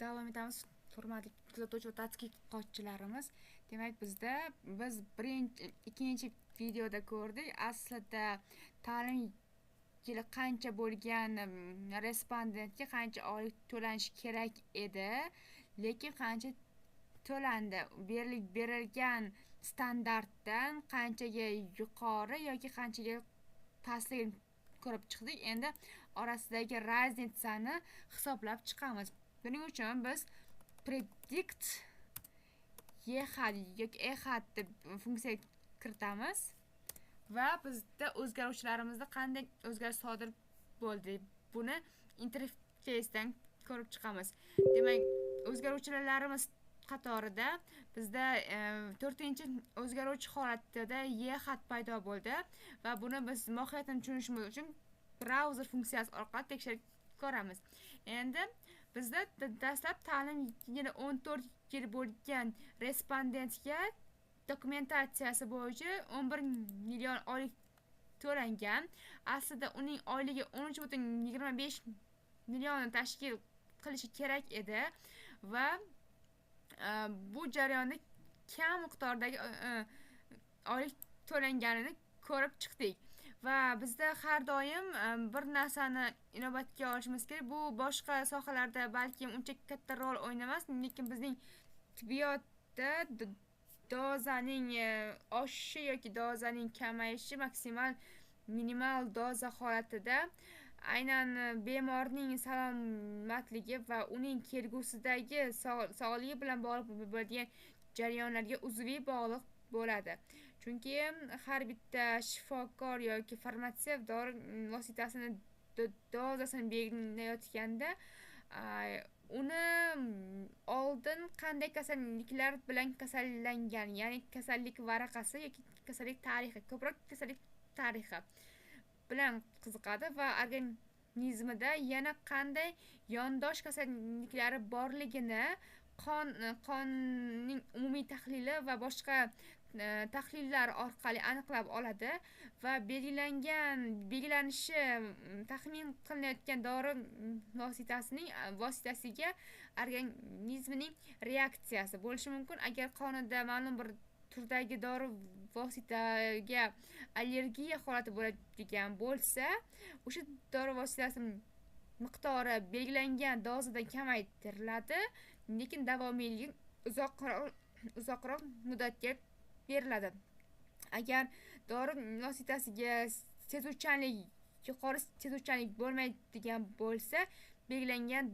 Davom etamiz. Hurmatli kuzatuvchi va tadqiqotchilarimiz. Demak, biz ikkinchi videoda ko'rdik. Aslida ta'lim yili qancha bo'lgan respondentga qancha oylik to'lanishi kerak edi, lekin qancha to'landi. Berilgan standartdan qanchaga yuqori yoki qanchaga pastligini ko'rib chiqdik. Endi orasidagi razницani hisoblab chiqamiz. Buning uchun biz predict yhat yoki ehat deb funksiya kiritamiz va bizda o'zgaruvchilarimizda qanday o'zgarish sodir bo'ldi, buni interfeysdan ko'rib chiqamiz. Demak, o'zgaruvchilarimiz qatorida bizda 4-o'zgaruvchi holatida yhat paydo bo'ldi va buni biz mohiyatini tushunishimiz uchun brauzer funksiyasi orqali tekshirib ko'ramiz. Endi bizda dastlab ta'lim yili 14 yil bo'lgan respondentga dokumentatsiyasi bo'yicha 11 million oylik to'langan. Aslida uning oyligi 13,25 millionni tashkil qilishi kerak edi va bu jarayonda kam miqdordagi oylik to'langanini ko'rib chiqdik. Va bizda har doim bir narsani inobatga olishimiz kerak. Bu boshqa sohalarda balki uncha katta rol o'ynamas, lekin bizning tibbiyotda dozaning oshishi yoki dozaning kamayishi minimal doza holatida aynan bemorning salomatligi va uning kelgusidagi sog'ligi bilan bog'liq bo'ladigan jarayonlarga uzviy bog'liq bo'ladi. Chunki har bitta shifokor yoki farmatsevt dori vositasini dozasini belgilayotganda uni oldin qanday kasalliklar bilan kasallangan, ya'ni kasallik varaqasi yoki kasallik tarixi, ko'proq kasallik tarixi bilan qiziqadi va organizmida yana qanday yondosh kasalliklari borligini qonning umumiy tahlili va boshqa tahlillar orqali aniqlab oladi va belgilanishi taxmin qilinayotgan dori vositasiga organizmning reaksiyasi bo'lishi mumkin. Agar qonida ma'lum bir turdagi dori vositaga allergiya holati bo'ladigan bo'lsa, o'sha dori vositasi miqdori belgilangan dozadan kamaytiriladi, lekin davomiyligi uzoqroq muddatga beriladi. Agar dori vositasiga yuqori sezuvchanlik bo'lmaydigan bo'lsa, belgilangan